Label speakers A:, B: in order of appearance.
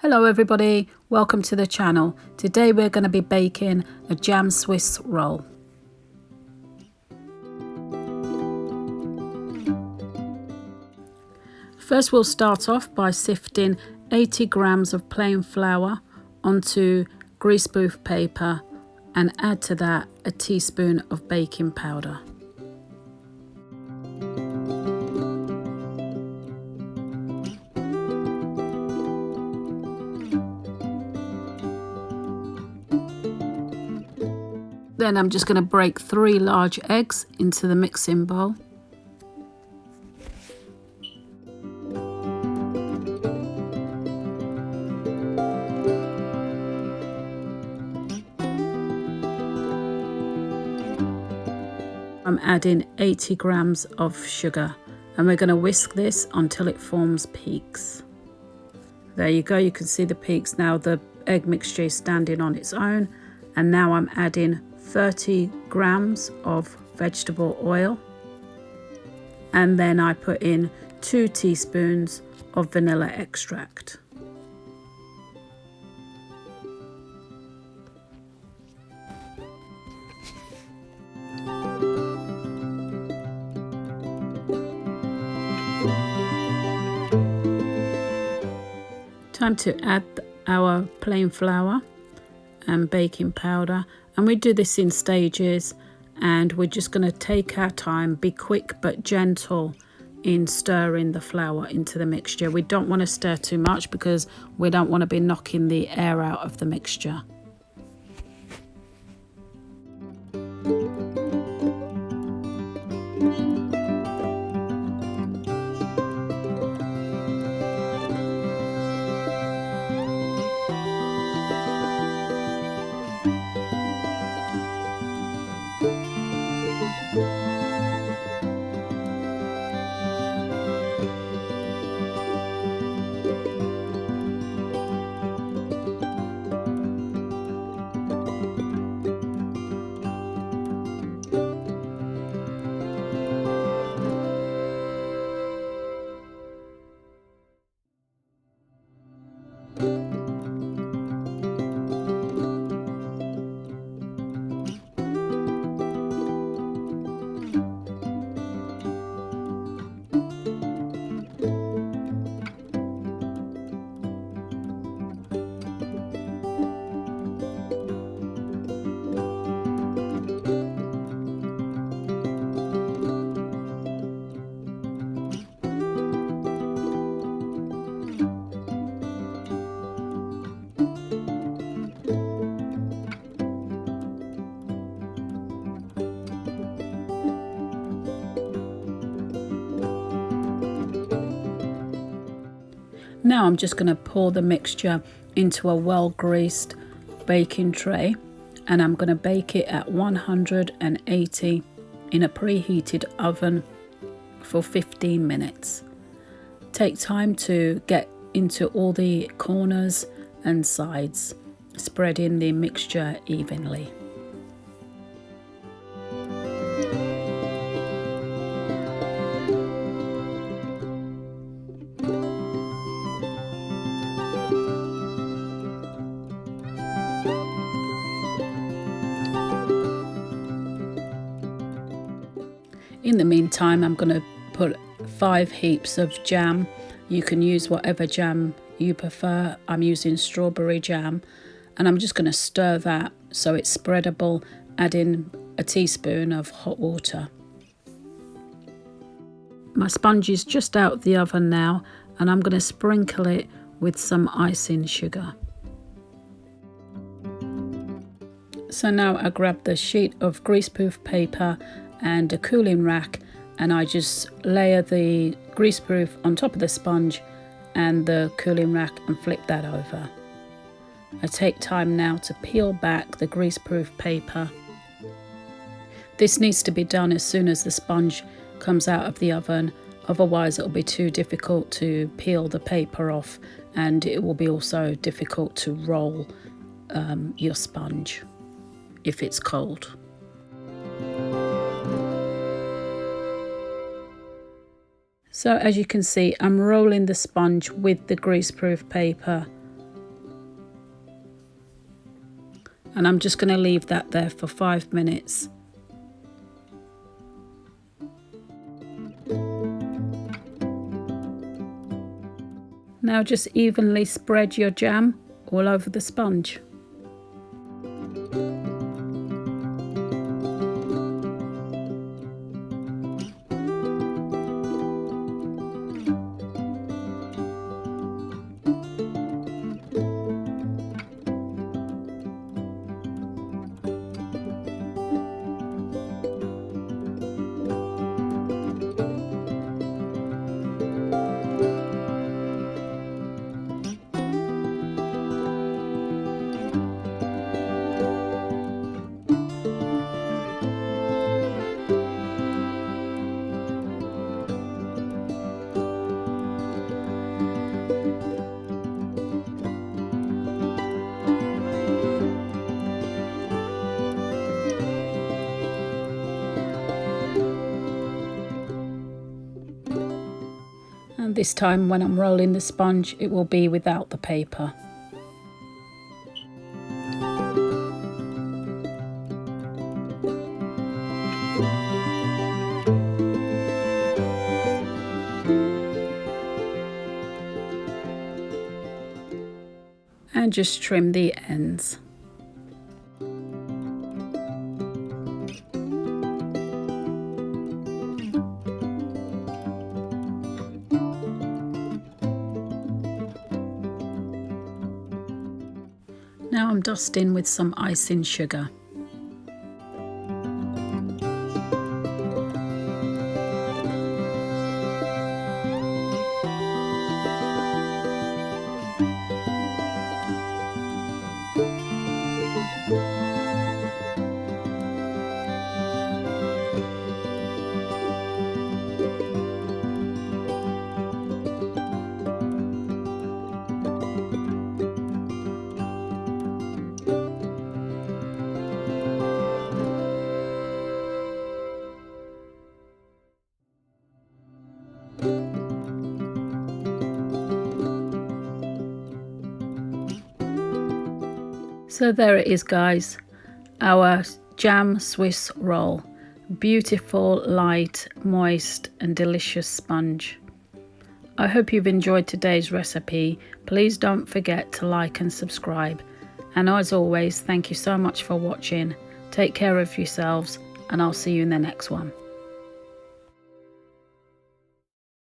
A: Hello everybody, welcome to the channel. Today we're going to be baking a jam Swiss roll. First we'll start off by sifting 80 grams of plain flour onto greaseproof paper and add to that a teaspoon of baking powder. Then I'm just going to break 3 large eggs into the mixing bowl. I'm adding 80 grams of sugar and we're going to whisk this until it forms peaks. There you go, you can see the peaks now. The egg mixture is standing on its own, and now I'm adding 30 grams of vegetable oil, and then I put in 2 teaspoons of vanilla extract. Time to add our plain flour and baking powder, and we do this in stages, and we're just going to take our time, be quick but gentle in stirring the flour into the mixture. We don't want to stir too much because we don't want to be knocking the air out of the mixture. Now I'm just going to pour the mixture into a well-greased baking tray, and I'm going to bake it at 180 in a preheated oven for 15 minutes. Take time to get into all the corners and sides, spreading the mixture evenly. In the meantime, I'm going to put 5 heaps of jam. You can use whatever jam you prefer. I'm using strawberry jam, and I'm just going to stir that so it's spreadable, adding a teaspoon of hot water. My sponge is just out of the oven now, and I'm going to sprinkle it with some icing sugar. So now I grab the sheet of greaseproof paper and a cooling rack, and I just layer the greaseproof on top of the sponge and the cooling rack and flip that over. I take time now to peel back the greaseproof paper. This needs to be done as soon as the sponge comes out of the oven, otherwise it'll be too difficult to peel the paper off, and it will be also difficult to roll your sponge if it's cold. So as you can see, I'm rolling the sponge with the greaseproof paper And I'm just going to leave that there for 5 minutes. Now just evenly spread your jam all over the sponge. And this time when I'm rolling the sponge, it will be without the paper. And just trim the ends. Now I'm dusting with some icing sugar. So there it is, guys, our jam Swiss roll. Beautiful, light, moist and delicious sponge. I hope you've enjoyed today's recipe. Please don't forget to like and subscribe. And as always, thank you so much for watching. Take care of yourselves and I'll see you in the next one.